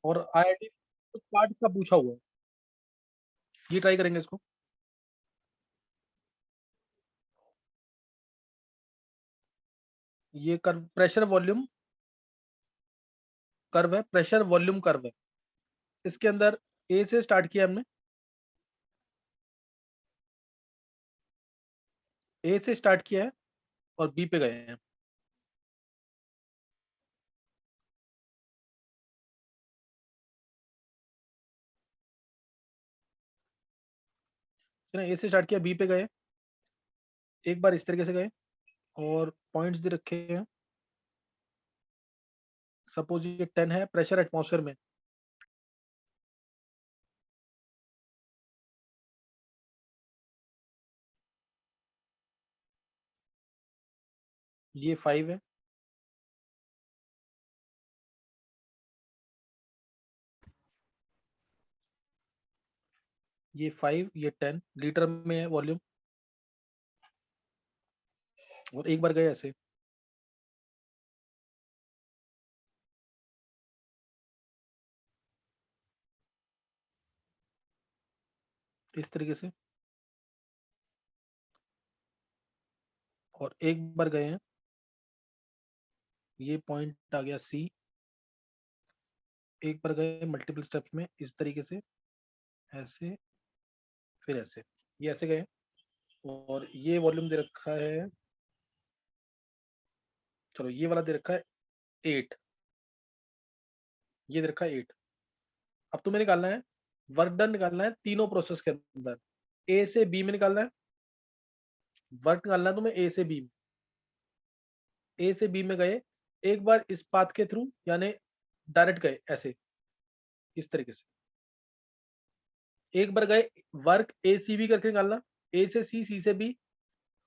और आईआईटी कुछ पार्ट का पूछा हुआ है, ये ट्राई करेंगे इसको। ये कर्व प्रेशर वॉल्यूम कर्व है, प्रेशर वॉल्यूम कर्व है। इसके अंदर ए से स्टार्ट किया हमने, ए से स्टार्ट किया है और बी पे गए हैं। ए से स्टार्ट किया, बी पे गए, एक बार इस तरीके से गए और पॉइंट्स दे रखे हैं। सपोज ये 10 है, प्रेशर एटमॉस्फेयर में, ये 5 है, ये 5, ये 10 लीटर में है वॉल्यूम। और एक बार गए ऐसे, इस तरीके से, और एक बार गए हैं, ये पॉइंट आ गया सी। एक बार गए मल्टीपल स्टेप्स में इस तरीके से, ऐसे, फिर ऐसे, ये ऐसे गए। और ये वॉल्यूम दे रखा है, चलो ये वाला दे रखा है 8, ये दे रखा है 8। अब तुम्हें निकालना है वर्क डन, निकालना है तीनों प्रोसेस के अंदर। ए से बी में निकालना है वर्क, निकालना है तुम्हें ए से बी में। ए से बी में गए, एक बार इस पाथ के थ्रू, यानी डायरेक्ट गए ऐसे, इस तरीके से। एक बार गए वर्क ए सी बी करके निकालना, ए से सी, सी से बी।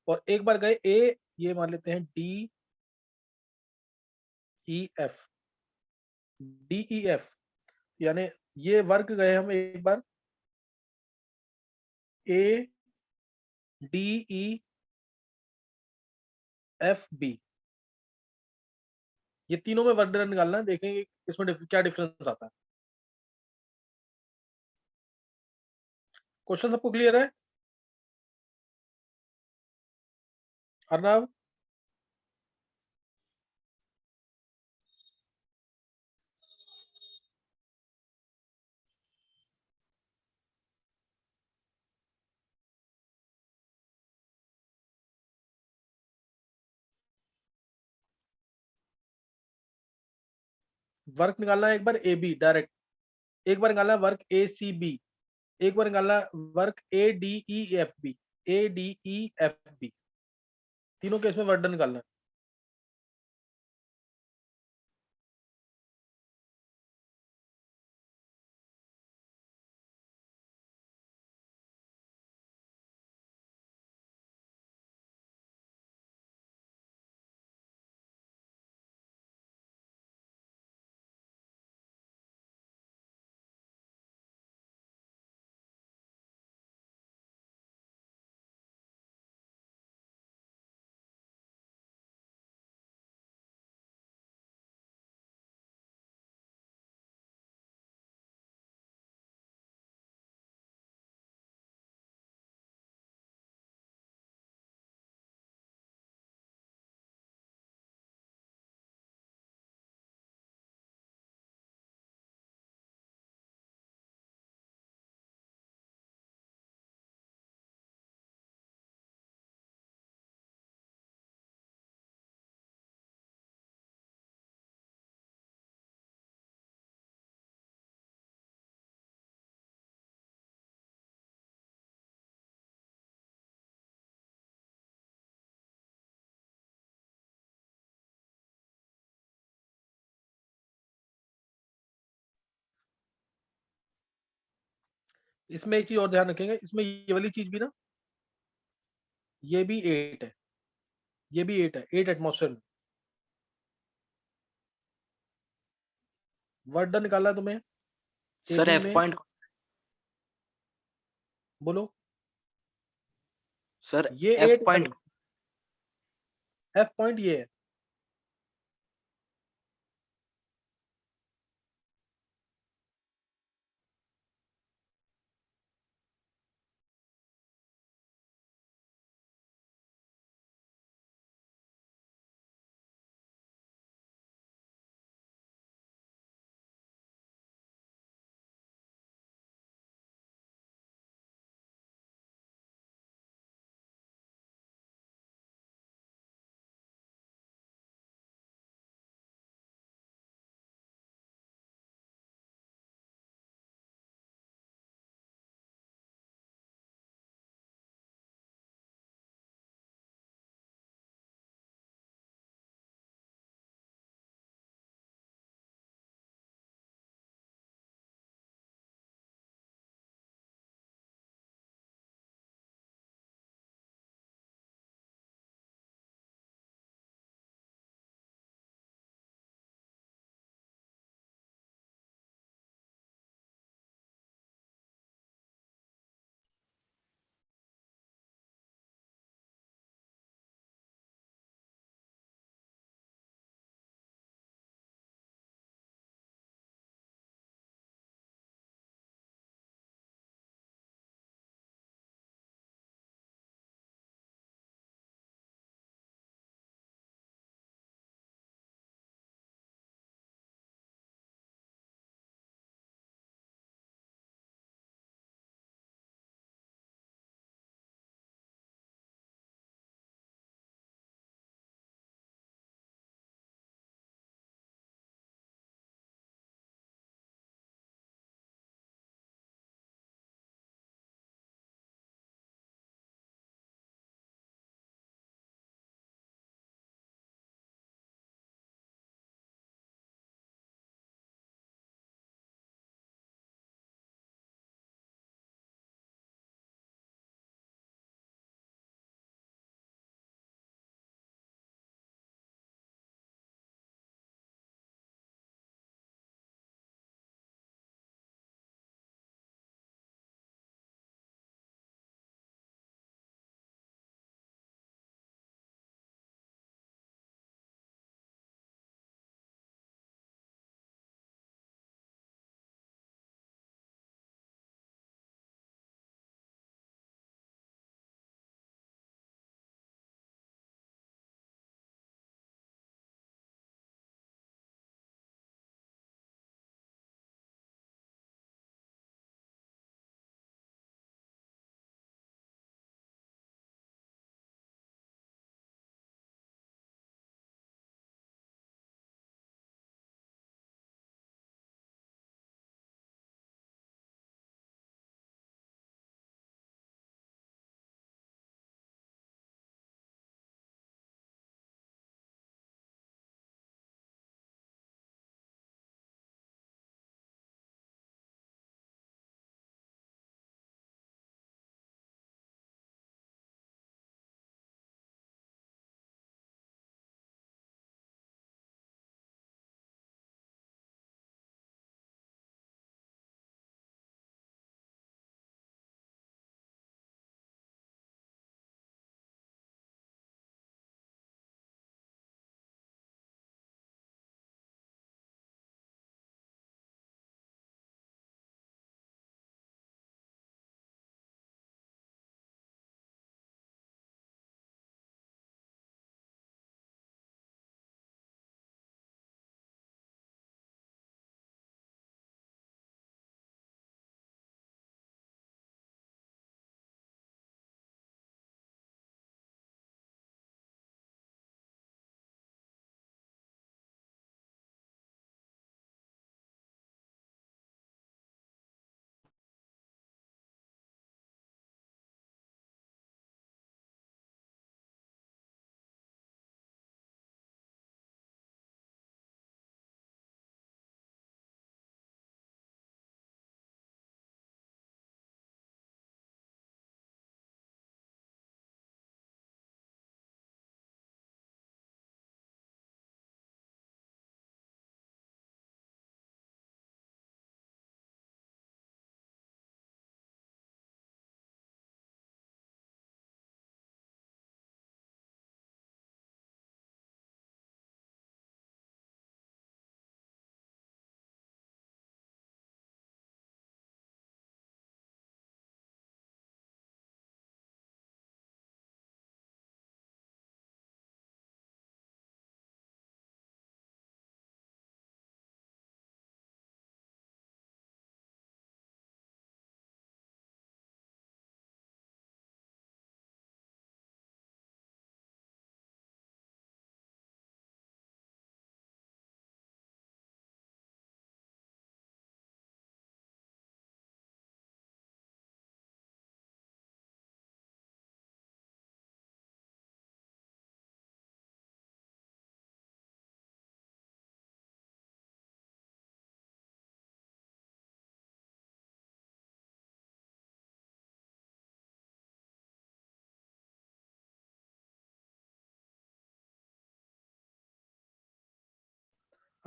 और एक बार गए ए, ये मान लेते हैं D E F, D E F, यानी ये वर्क गए हम एक बार A D E F B, ये तीनों में वर्क डन निकालना है। देखेंगे इसमें क्या डिफरेंस आता है। क्वेश्चन सबको क्लियर है? अर्नव, वर्क निकालना है एक बार ए बी डायरेक्ट, एक बार निकालना है वर्क ए सी बी, एक बार निकालना है work A D E F B, A D E F B, तीनों केस में वर्क डन निकालना है। इसमें एक चीज और ध्यान रखेंगे, इसमें ये वाली चीज भी ना, ये भी 8 है, ये भी 8 है, 8 एटमॉस्फेयर में। वर्क डन निकालना है तुम्हें ए सर बी एफ में, पॉइंट, बोलो। सर ये एफ 8 है, पॉइंट, एफ पॉइंट ये है।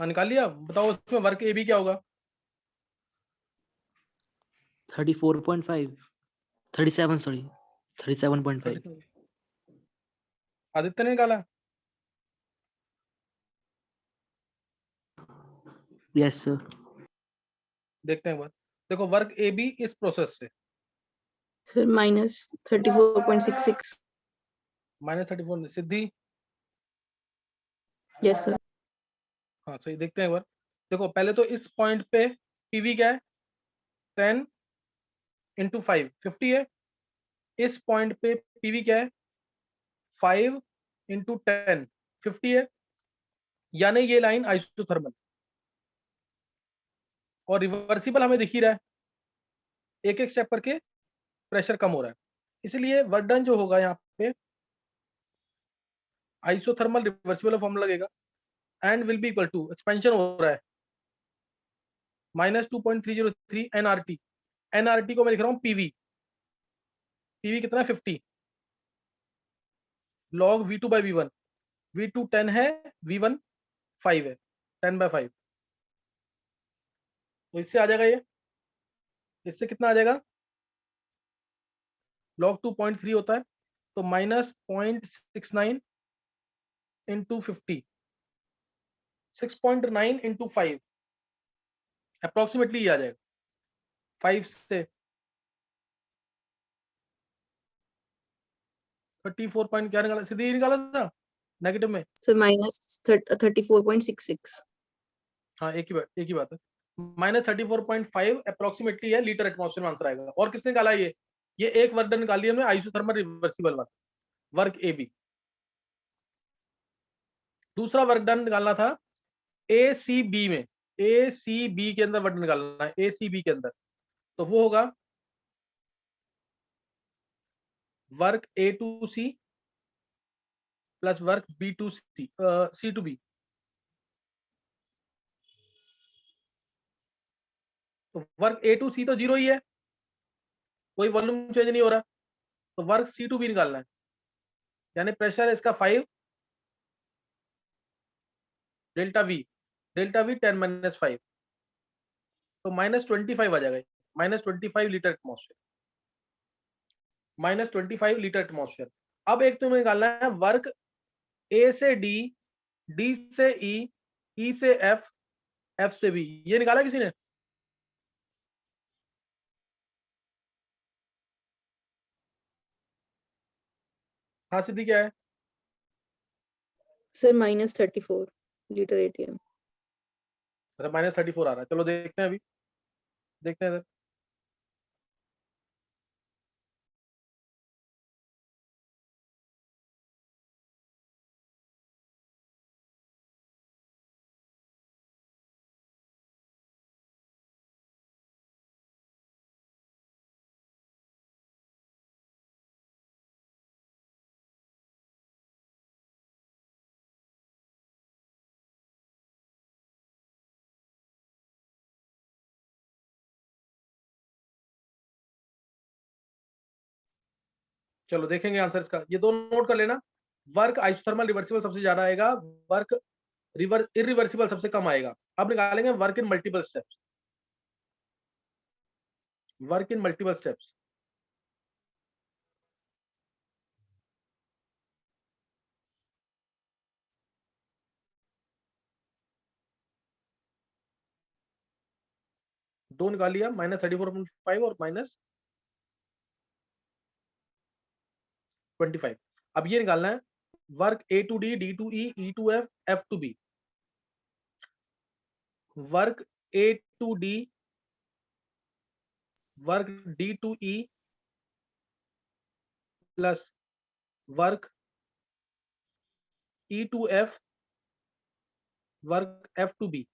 हाँ निकाल लिया, बताओ उसमें वर्क ए बी क्या होगा? 34.5 37 सॉरी 37.5 आदित्य ने निकाला? Yes sir. देखते हैं एक बार। देखो वर्क ए बी इस प्रोसेस से सर -34.66। -34 सिद्धि। Yes sir. हाँ सही, देखते हैं एक बार। देखो पहले तो इस पॉइंट पे पीवी क्या है? 10 × 5 50 है। इस पॉइंट पे पीवी क्या है? 5 × 10 50 है। यानी ये लाइन आइसोथर्मल और रिवर्सिबल हमें दिख ही रहा है, एक एक स्टेप करके प्रेशर कम हो रहा है, इसलिए वर्क डन जो होगा यहाँ पे आइसोथर्मल रिवर्सिबल फॉर्मूला लगेगा and will be equal to, expansion हो रहा है, -2.303 एनआरटी। एनआरटी को मैं लिख रहा हूँ पीवी। पीवी कितना है? 50 log V2/V1। V2 10 है, V1 5 है, 10/5। तो इससे आ जाएगा ये, इससे कितना आ जाएगा? log 2.3 होता है तो -0.69 × 50, 6.9 × 5, अप्रोक्सीमेटली ये आ जाएगा 5 से 34 पॉइंट क्या निकाला? सीधे ही निकाला था नेगेटिव में। सर -34.66। हाँ एक ही बात है। -34.5 अप्रोक्सीमेटली है लीटर एटमॉस्फेयर में आंसर आएगा। और किसने निकाला ये एक वर्क डन निकाल लिया हमने isothermal reversible work A B. दूसरा वर्क डन निकालना था ए सी बी में, ए सी बी के अंदर वर्क निकालना है, ए सी बी के अंदर। तो वो होगा work A to C plus work B to C, C to B. तो वर्क ए टू सी तो 0 ही है, कोई वॉल्यूम चेंज नहीं हो रहा। तो वर्क सी टू बी निकालना है, यानी प्रेशर है इसका 5 डेल्टा वी 10 - 5 तो -25 आ जाएगा, -25 लीटर एटमॉस्फेयर, -25 लीटर एटमॉस्फेयर। अब एक तुम्हें निकालना है वर्क ए से डी, डी से ई, ई से एफ, एफ से बी। ये निकाला किसी ने? हाँ सिद्धि क्या है? Sir -34 litre ATM. अच्छा -34 आ रहा है, चलो देखते हैं अभी, देखते हैं इधर। चलो देखेंगे आंसर इसका, ये दो नोट कर लेना। वर्क आइसोथर्मल रिवर्सिबल सबसे ज्यादा आएगा, वर्क इरिवर्सिबल सबसे कम आएगा। अब निकालेंगे work in multiple steps, work in multiple steps. दो निकाल लिया, -34.5 और -25। अब ये निकालना है work A to D, D to E, E to F, F to B. Work A to D, work D to E plus work E to F, work F to B,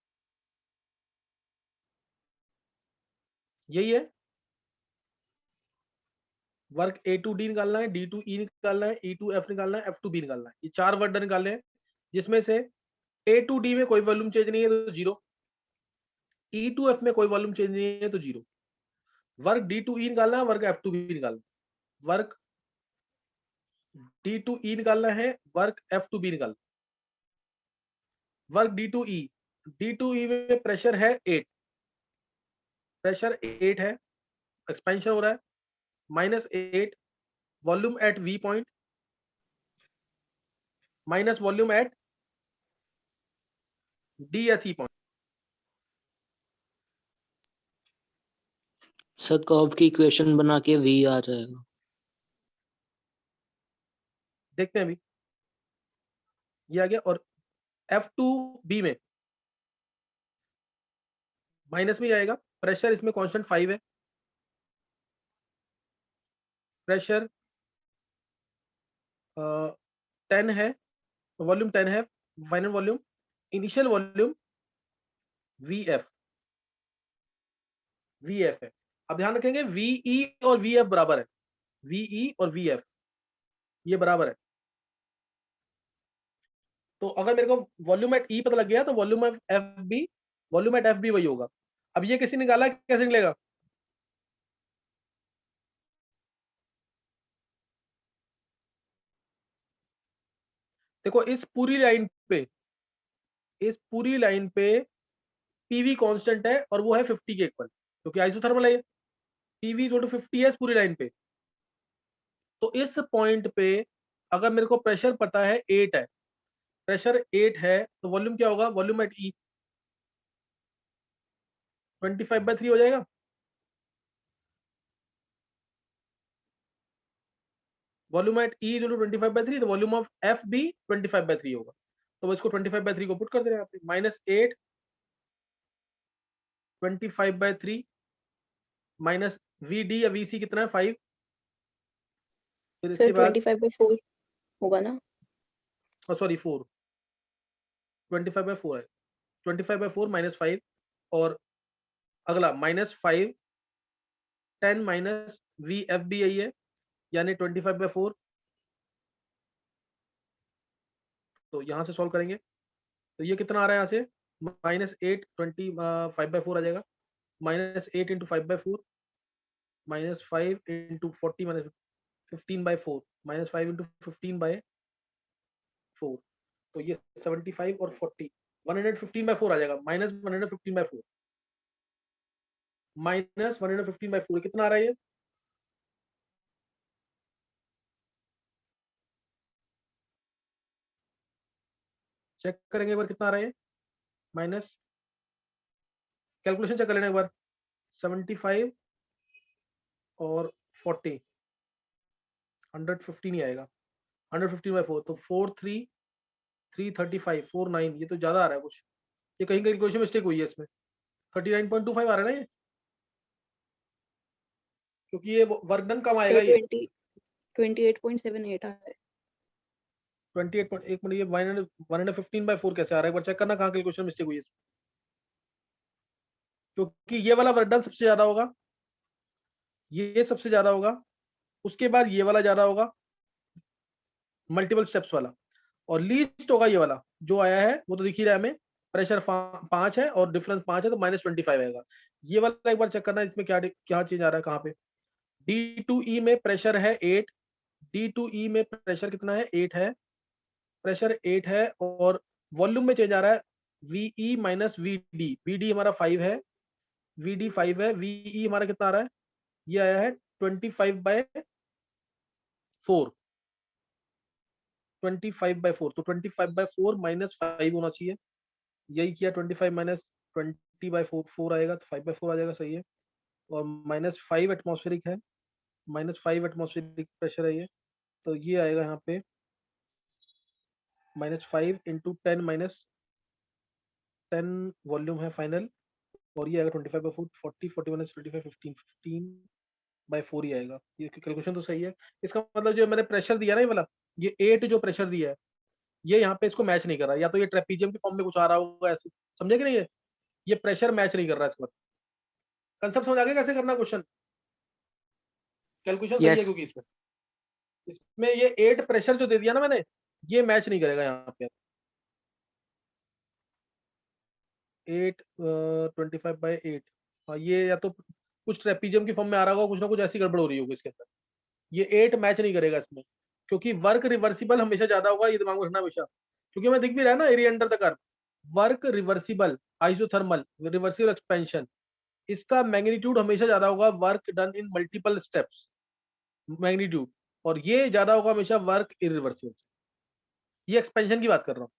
यही है। वर्क ए टू डी निकालना है, D to ई निकालना है, ई to F निकालना है, F to B निकालना है। ये चार वर्ड निकालने हैं, जिसमें से ए टू डी में कोई वॉल्यूम चेंज नहीं है तो 0, ई टू एफ में कोई वॉल्यूम चेंज नहीं है तो 0। वर्क डी टू ई निकालना है, वर्क एफ टू बी निकालना है। वर्क डी टू ई निकालना है, वर्क एफ टू बी निकालना है। Work D to E D2E में प्रेशर है 8, प्रेशर 8 है, एक्सपेंशन हो रहा है, -8 volume at V point minus volume at D या C पॉइंट। सर कर्व की इक्वेशन बना के V आ जाएगा। देखते हैं अभी, ये आ गया। और F2B में माइनस में आएगा, प्रेशर इसमें कांस्टेंट 5 है, प्रेशर 10 है, वॉल्यूम 10 है, final volume, initial volume VF है। अब ध्यान रखेंगे VE और VF बराबर है, VE और VF ये बराबर है। तो अगर मेरे को वॉल्यूम एट E पता लग गया तो वॉल्यूम एट FB वही होगा। अब ये किसी निकाला, कैसे निकलेगा? देखो इस पूरी लाइन पे PV कांस्टेंट है और वो है 50 के इक्वल, क्योंकि आइसोथर्मल है ये। PV इक्वल टू 50 है इस पूरी लाइन पे। तो इस पॉइंट पे अगर मेरे को प्रेशर पता है 8 है, प्रेशर 8 है, तो वॉल्यूम क्या होगा? वॉल्यूम एट E 25/3 हो जाएगा। Volume at E equal to 25/3, तो वॉल्यूम ऑफ FB 25/3 होगा। तो इसको 25/3 को पुट कर दे रहे हैं यहाँ पे, -8 25/3 माइनस VD या VC कितना है? 5। फिर सर इसके बाद 25/4 होगा ना? सॉरी 4, 25/4 है, 25/4 -5 और अगला -5 10 माइनस VFB यही है, यानी 25/4। तो यहाँ से सॉल्व करेंगे तो ये कितना आ रहा है यहाँ से? -8 25/4 आ जाएगा, -8 इंटू 5/4 -5 इंटू 40 माइनस 15/4 -5 इंटू 15/4। तो ये 75 और 40 115/4 आ जाएगा, -115/4 -115/4 कितना आ रहा है ये? चेक करेंगे एक बार कितना आ रहा है ये, माइनस कैलकुलेशन चेक कर लेना एक बार। 75 और 40 115 ही आएगा, 115/4 तो 335 49, ये तो ज्यादा आ रहा है कुछ, ये कहीं कैलकुलेशन मिस्टेक हुई है इसमें। 39.25 आ रहा है ना ये, क्योंकि ये वर्क डन कम आएगा सर ये 28.78 आ रहा है। 28 एक मिनट, ये 115/4 कैसे आ रहा है? एक बार चेक करना कहाँ कैलकुलेशन मिस्टेक हुई है इसमें। क्योंकि ये वाला वर्क डन सबसे ज्यादा होगा, ये सबसे ज्यादा होगा, उसके बाद ये वाला ज्यादा होगा, मल्टीपल स्टेप्स वाला, और लीस्ट होगा ये वाला जो आया है, वो तो दिख ही रहा है हमें। प्रेशर 5 है और डिफरेंस 5 है, तो -25 आएगा। ये वाला एक बार चेक करना, इसमें क्या क्या चेंज आ रहा है, कहाँ पे? D2E में प्रेशर है 8, D2E में प्रेशर कितना है? 8 है, प्रेशर 8 है, और वॉल्यूम में चेंज आ रहा है VE माइनस VD। VD हमारा 5 है, VD 5 है, VE हमारा कितना आ रहा है? ये आया है 25/4, 25/4, तो 25/4 -5 होना चाहिए, यही किया। 25 माइनस 20/4 आएगा, तो 5/4 आ जाएगा, सही है। और -5 एटमॉस्फेरिक है, -5 एटमॉस्फेरिक प्रेशर है ये, तो ये आएगा यहाँ पे -5 इंटू 10 माइनस 10 वॉल्यूम है फाइनल, और ये आएगा 25/4 40 माइनस 25 15/4 ही आएगा। ये कैलकुलेशन तो सही है। इसका मतलब जो मैंने प्रेशर दिया ना ये वाला, ये 8 जो प्रेशर दिया है, ये यहाँ पे इसको मैच नहीं कर रहा, या तो ये ट्रेपीजियम के फॉर्म में कुछ आ रहा होगा ऐसे, समझे कि नहीं? ये प्रेशर मैच नहीं कर रहा है इसका। कंसेप्ट समझ आ गया कैसे करना क्वेश्चन? कैलकुलेशन सही है, यस क्योंकि इसमें इसमें ये 8 प्रेशर जो दे दिया ना मैंने, ये मैच नहीं करेगा यहाँ पे। 8 25/8, हाँ ये या तो कुछ ट्रेपीजियम की फॉर्म में आ रहा होगा, कुछ ना कुछ ऐसी गड़बड़ हो रही होगी इसके अंदर। ये 8 मैच नहीं करेगा इसमें, क्योंकि वर्क रिवर्सिबल हमेशा ज्यादा होगा, ये दिमाग में रखना हमेशा, क्योंकि हमें दिख भी रहा है ना area under the curve, work reversible isothermal reversible expansion, इसका मैग्नीट्यूड हमेशा ज्यादा होगा work done in multiple steps magnitude, और ये ज्यादा होगा हमेशा वर्क इरिवर्सिबल। ये एक्सपेंशन की बात कर रहा हूँ,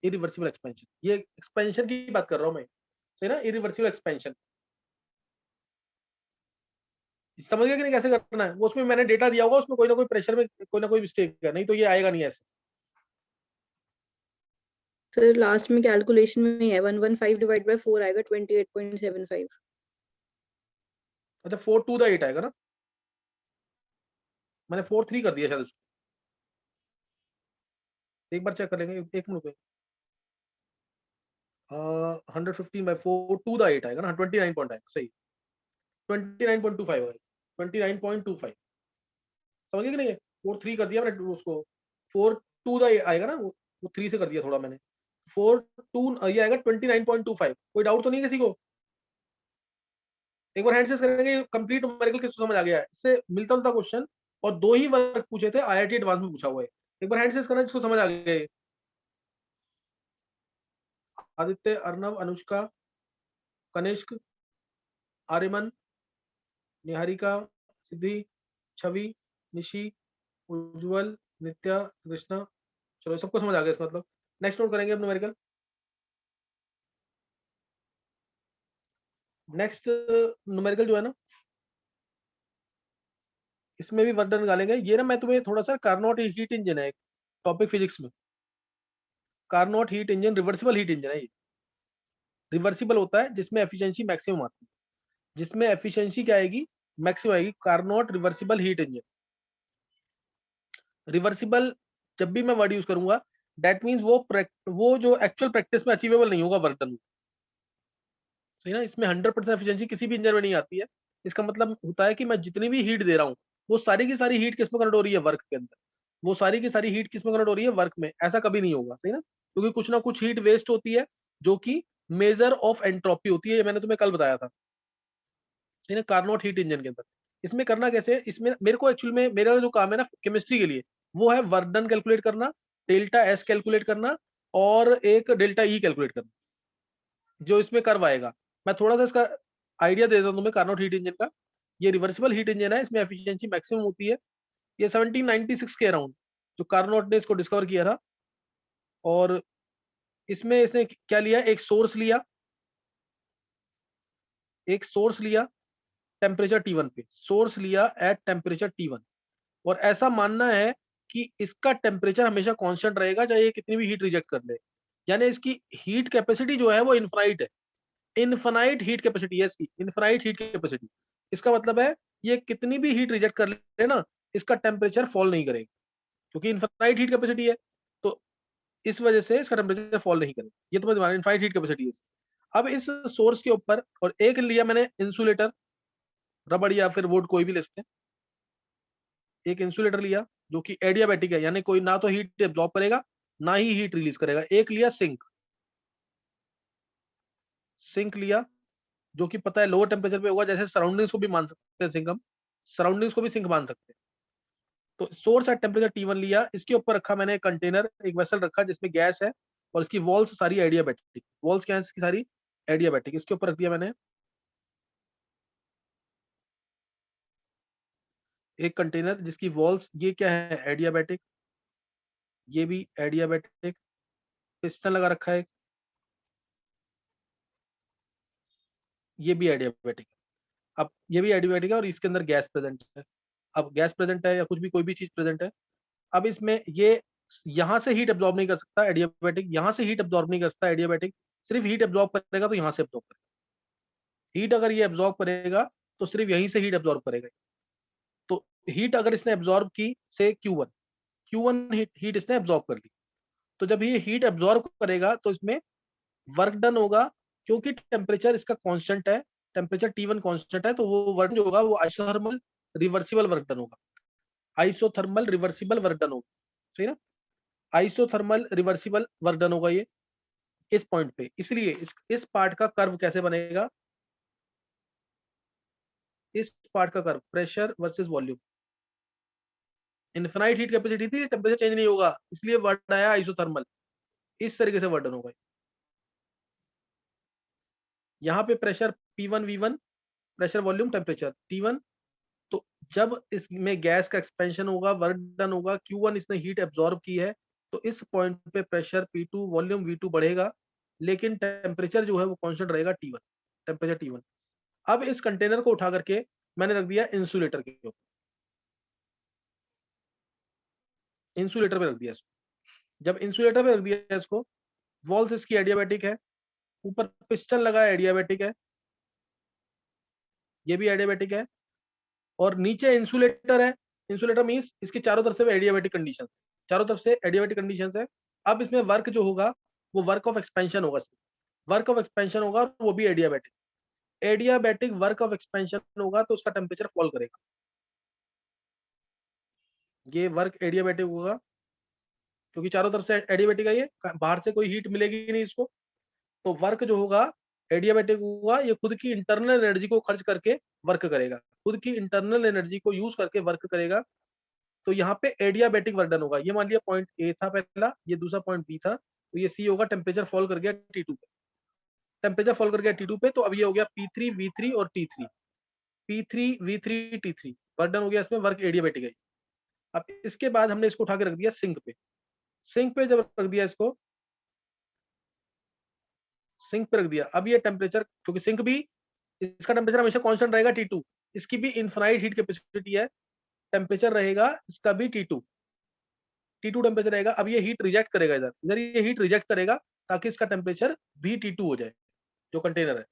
इरिवर्सिबल एक्सपेंशन, ये एक्सपेंशन की बात कर रहा हूँ मैं, सही ना, इरिवर्सिबल एक्सपेंशन। समझ गया कि नहीं कैसे करना है? वो उसमें मैंने डेटा दिया होगा, उसमें कोई ना कोई प्रेशर में कोई ना कोई मिस्टेक है, नहीं तो ये आएगा नहीं ऐसे। सर लास्ट में कैलकुलेशन में है 115 डिवाइड बाय 4 आएगा 28.75। अच्छा 4 to the 8 आएगा ना, मैंने 4 3 कर दिया शायद उसको, एक बार चेक कर लेंगे, एक मिनट। 115/4 to the 8 आएगा ना, 29 पॉइंट आएगा, सही 29.25 आएगा, 29.25 समझ गए कि नहीं? 4 3 कर दिया मैंने उसको, 4 to the 8 आएगा ना, वो 3 से कर दिया थोड़ा मैंने, 4 2 ये आएगा 29.25। कोई डाउट तो नहीं किसी को? एक बार हैंड से करेंगे, कंप्लीट न्यूमेरिकल किसको समझ आ गया है? इससे मिलता जुलता क्वेश्चन और 2 ही वर्क पूछे थे, IIT एडवांस में पूछा हुआ है। एक बार हैंड से करना जिसको समझ आ गया है। आदित्य, अर्नव, अनुष्का, कनिष्क, आर्यमन, निहारिका, सिद्धि, छवि, निशी, उज्जवल, नित्या, कृष्णा, चलो सबको समझ आ गया इसका मतलब। नेक्स्ट नोट करेंगे अब न्यूमेरिकल। नेक्स्ट न्यूमेरिकल जो है ना, इसमें भी वर्क डन निकालेंगे। ये ना मैं तुम्हें थोड़ा सा, कार्नोट हीट इंजन है एक टॉपिक फिजिक्स में, Carnot heat engine reversible heat engine है। ये रिवर्सिबल होता है जिसमें एफिशिएंसी मैक्सिमम आती है, जिसमें एफिशिएंसी क्या आएगी, मैक्सिमम आएगी, Carnot reversible heat engine. Reversible जब भी मैं वर्ड यूज करूंगा, दैट मींस वो जो एक्चुअल प्रैक्टिस में अचीवेबल नहीं होगा वर्क डन, सही ना। इसमें 100% एफिशिएंसी किसी भी इंजन में नहीं आती है। इसका मतलब होता है कि मैं जितनी भी हीट दे रहा हूँ, वो सारी की सारी हीट किस में कन्वर्ट हो रही है, वर्क के अंदर। वो सारी की सारी हीट किस में कन्वर्ट हो रही है, वर्क में। ऐसा कभी नहीं होगा, सही ना, क्योंकि कुछ ना कुछ हीट वेस्ट होती है, जो कि मेजर ऑफ एंट्रोपी होती है। ये मैंने तुम्हें कल बताया था, सही ना, कार्नोट हीट इंजन के अंदर। इसमें करना कैसे है, इसमें मेरे को एक्चुअल में मेरा जो काम है ना केमिस्ट्री के लिए, वो है वर्क डन कैलकुलेट करना, डेल्टा एस कैलकुलेट करना, और एक डेल्टा ई कैलकुलेट करना, जो इसमें कर्व आएगा। मैं थोड़ा सा इसका आइडिया दे देता हूँ तुम्हें कार्नोट हीट इंजन का। ये रिवर्सिबल हीट इंजन है, इसमें एफिशिएंसी मैक्सिमम होती है। ये 1796 के अराउंड जो कार्नोट ने इसको डिस्कवर किया था। और इसमें इसने क्या लिया, एक सोर्स लिया, एक सोर्स लिया टेम्परेचर T1 पे, सोर्स लिया एट टेम्परेचर T1, और ऐसा मानना है कि इसका टेम्परेचर हमेशा कांस्टेंट रहेगा, चाहे ये कितनी भी हीट रिजेक्ट कर ले। यानी इसकी हीट कैपेसिटी जो है वो इनफाइनाइट है, इनफाइनाइट हीट कैपेसिटी है इसकी, इनफाइनाइट हीट कैपेसिटी। इसका मतलब है ये कितनी भी हीट रिजेक्ट कर ले ना, इसका टेम्परेचर फॉल नहीं करेगा, क्योंकि इनफाइनाइट हीट कैपेसिटी है। तो इस वजह से इसका टेम्परेचर फॉल नहीं करेगा। ये तो मैं इनफाइनाइट हीट कैपेसिटी है। अब इस सोर्स के ऊपर, और एक लिया मैंने इंसुलेटर, रबड़ या फिर वुड कोई भी ले सकते हैं। एक इंसुलेटर लिया जो कि एडियाबैटिक है, यानी कोई ना तो हीट एब्जॉर्ब करेगा ना ही हीट रिलीज करेगा। एक लिया सिंक, सिंक लिया जो कि पता है लोअर टेम्परेचर पे होगा, जैसे सराउंडिंग्स को भी मान सकते हैं सिंक हम, सराउंडिंग्स को भी सिंक मान सकते हैं। तो सोर्स एट टेम्परेचर T1 लिया, इसके ऊपर रखा मैंने कंटेनर, एक वेसल रखा जिसमें गैस है, और इसकी वॉल्स सारी एडियाबैटिक, वॉल्स क्या है इसकी सारी एडियाबैटिक। इसके ऊपर रख दिया मैंने एक कंटेनर जिसकी वॉल्स, ये क्या है एडियाबैटिक, ये भी एडियाबैटिक, पिस्टन लगा रखा है, ये भी एडियाबैटिक। अब ये भी एडियाबैटिक है और इसके अंदर गैस प्रेजेंट है। अब गैस प्रेजेंट है या कुछ भी कोई भी चीज प्रेजेंट है, अब इसमें ये यहाँ से हीट एब्जॉर्ब नहीं कर सकता एडियाबैटिक, यहाँ से हीट एब्जॉर्ब नहीं कर सकता एडियाबैटिक, सिर्फ हीट एब्जॉर्ब करेगा तो यहाँ से एब्जॉर्ब करेगा। हीट अगर ये एब्जॉर्ब करेगा तो सिर्फ यहीं से हीट एब्जॉर्ब करेगा। तो हीट अगर इसने एब्जॉर्ब की से Q1, Q1 हीट इसने एब्जॉर्ब कर ली, तो जब ये हीट एब्जॉर्ब करेगा तो इसमें वर्क डन होगा, क्योंकि टेम्परेचर इसका कांस्टेंट है, टेम्परेचर T1 कांस्टेंट है, तो वो वर्क जो होगा वो आइसोथर्मल रिवर्सिबल वर्क डन होगा, आइसोथर्मल रिवर्सिबल वर्क डन होगा, सही ना, आइसोथर्मल रिवर्सिबल वर्क डन होगा ये इस पॉइंट पे। इसलिए इस पार्ट का कर्व कैसे बनेगा, इस पार्ट का curve pressure versus volume, infinite heat capacity थी, टेम्परेचर चेंज नहीं होगा, इसलिए वर्ड आया आइसोथर्मल। इस तरीके से वर्डन होगा। यहाँ पे pressure P1 V1, pressure volume temperature T1। तो जब इसमें गैस का एक्सपेंशन होगा, वर्क डन होगा, Q1 इसने हीट एब्जॉर्ब की है, तो इस पॉइंट पे प्रेशर P2 वॉल्यूम V2 बढ़ेगा, लेकिन टेम्परेचर जो है वो कांस्टेंट रहेगा T1, टेम्परेचर T1। अब इस कंटेनर को उठा करके मैंने रख दिया इंसुलेटर के ऊपर, इंसुलेटर पे रख दिया इसको। जब इंसुलेटर पे रख दिया इसको, वॉल्स इसकी एडियाबैटिक है, ऊपर पिस्टन लगा है एडियाबैटिक है, ये भी एडियाबैटिक है, और नीचे इंसुलेटर है। इंसुलेटर मींस इसके चारों तरफ से एडियाबैटिक कंडीशन, चारों तरफ से एडियाबैटिक कंडीशन है। अब इसमें वर्क जो होगा वो वर्क ऑफ एक्सपेंशन होगा, वर्क ऑफ एक्सपेंशन होगा, वो भी adiabatic, adiabatic work of expansion होगा, तो उसका टेम्परेचर फॉल करेगा। ये वर्क एडियाबैटिक होगा क्योंकि चारों तरफ से एडियाबैटिक है, ये बाहर से कोई हीट मिलेगी नहीं इसको, तो वर्क जो होगा एडियाबैटिक होगा। ये खुद की इंटरनल एनर्जी को खर्च करके वर्क करेगा, खुद की इंटरनल एनर्जी को यूज करके वर्क करेगा। तो यहाँ पे एडियाबैटिक वर्डन होगा। ये मान लिया पॉइंट ए था पहला, ये दूसरा पॉइंट बी था, तो ये सी होगा। टेम्परेचर फॉल कर गया T2 पे, टेम्परेचर फॉल कर गया T2 पे, तो अब ये हो गया P3 V3 और T3, P3 V3 T3 वर्डन हो गया, इसमें वर्क एडियाबैटिक है। अब इसके बाद हमने इसको उठा के रख दिया सिंक पे। सिंक पे जब रख दिया इसको, सिंक पे रख दिया, अब ये टेम्परेचर, क्योंकि सिंक भी इसका टेम्परेचर हमेशा कांस्टेंट रहेगा T2, इसकी भी इनफाइनाइट हीट कैपेसिटी है, टेम्परेचर रहेगा इसका भी T2 टेम्परेचर रहेगा। अब ये हीट रिजेक्ट करेगा, इधर इधर ये हीट रिजेक्ट करेगा ताकि इसका टेम्परेचर भी T2 हो जाए, जो कंटेनर है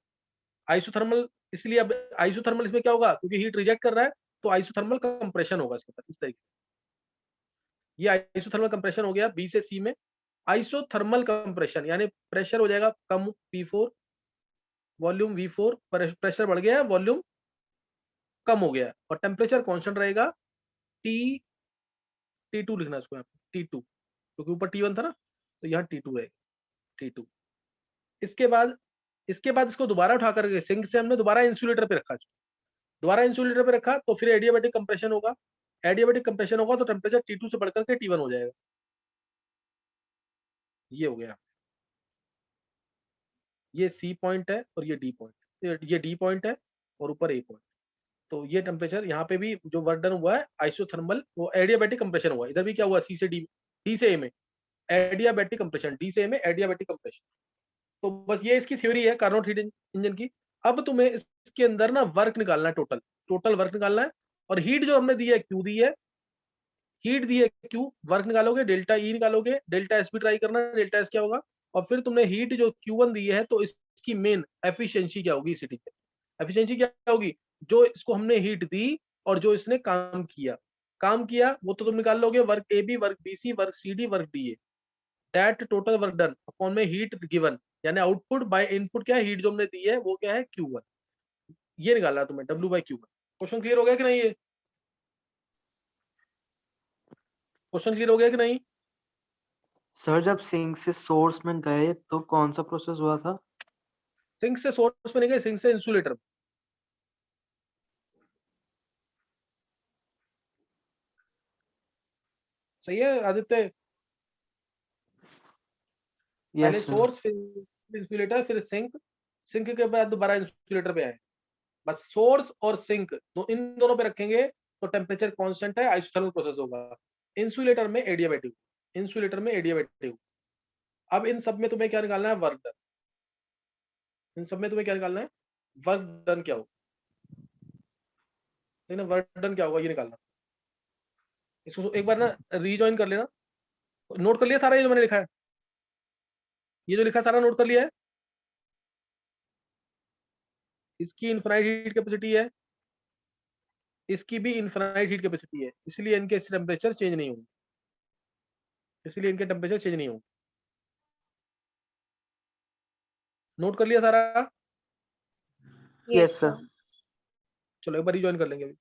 आइसोथर्मल। इसलिए अब आइसोथर्मल इसमें क्या होगा, क्योंकि हीट रिजेक्ट कर रहा है, तो आइसोथर्मल कंप्रेशन होगा इसके ऊपर, इस तरीके से। ये आइसोथर्मल कंप्रेशन हो गया बी से सी में। आइसोथर्मल कंप्रेशन यानी प्रेशर हो जाएगा कम P4, वॉल्यूम V4, प्रेशर बढ़ गया है, वॉल्यूम कम हो गया है, और टेम्परेचर कांस्टेंट रहेगा T2 लिखना है इसको, यहाँ पे T2, क्योंकि ऊपर T1 था ना, तो यहाँ T2 रहेगा, T2। इसके बाद इसको दोबारा उठा करके सिंक से हमने दोबारा इंसुलेटर पे रखा, दोबारा इंसुलेटर पे रखा, तो फिर एडियाबैटिक कंप्रेशन होगा, एडियाबैटिक कंप्रेशन होगा, तो टेम्परेचर T2 से बढ़कर के T1 हो जाएगा। ये हो गया, ये सी पॉइंट है और ये डी पॉइंट, ये डी पॉइंट है और ऊपर ए पॉइंट। तो ये टेम्परेचर यहाँ पे भी जो वर्क डन हुआ है आइसोथर्मल, वो एडियाबैटिक कंप्रेशन हुआ। इधर भी क्या हुआ, सी से डी, डी से ए में एडियाबैटिक कंप्रेशन, डी से ए में एडियाबैटिक कंप्रेशन। तो बस ये इसकी थ्योरी है कार्नोट हीट इंजन की। अब तुम्हें इसके अंदर ना वर्क निकालना है, टोटल वर्क निकालना है, और हीट जो हमने दी है क्यू दी है, हीट दी है क्यू, वर्क निकालोगे डेल्टा ई निकालोगे, डेल्टा एस भी ट्राई करना, डेल्टा एस क्या होगा, और फिर तुमने हीट जो Q1 दी है, तो इसकी मेन एफिशिएंसी क्या होगी, इसी पे एफिशिएंसी क्या होगी, जो इसको हमने हीट दी और जो इसने काम किया वो तो तुम निकाल लोगे, work A B, work B C, work C D, work D A, that total work done upon में हीट गिवन, यानी आउटपुट बाय इनपुट क्या है, हीट जो हमने दी है वो क्या है Q1, ये निकालना है तुम्हें W bye Q1। Question clear हो गया कि नहीं, ये क्वेश्चन क्लियर हो गया कि नहीं? सर जब सिंक से सोर्स में गए तो कौन सा प्रोसेस हुआ था? सिंक से सोर्स में नहीं गए, सिंक से इंसुलेटर। सही है आदित्य? पहले यस सर। सोर्स, फिर इंसुलेटर, फिर सिंक, सिंक के बाद दोबारा इंसुलेटर पे आए। बस सोर्स और सिंक तो इन दोनों पे रखेंगे तो टेम्परेचर कांस्टेंट है, आइसोथर्मल प्रोसेस होगा। इंसुलेटर में एडियाबैटिक, इंसुलेटर में एडियाबैटिक। अब इन सब में तुम्हें क्या निकालना है, वर्क डन। इन सब में तुम्हें क्या निकालना है, वर्क डन क्या होगा, वर्क डन क्या होगा ये निकालना। इसको एक बार ना रीजॉइन कर लेना, नोट कर लिया सारा ये जो मैंने लिखा है, ये जो लिखा है सारा नोट कर लिया है। इसकी इनफाइनाइट हीट कैपेसिटी है, इसकी भी इनफाइनाइट हीट कैपेसिटी है, इसलिए इनके टेम्परेचर चेंज नहीं होंगे, इसलिए इनके टेम्परेचर चेंज नहीं होंगे। नोट कर लिया सारा? Yes sir. चलो एक बार रिजॉइन कर लेंगे अभी।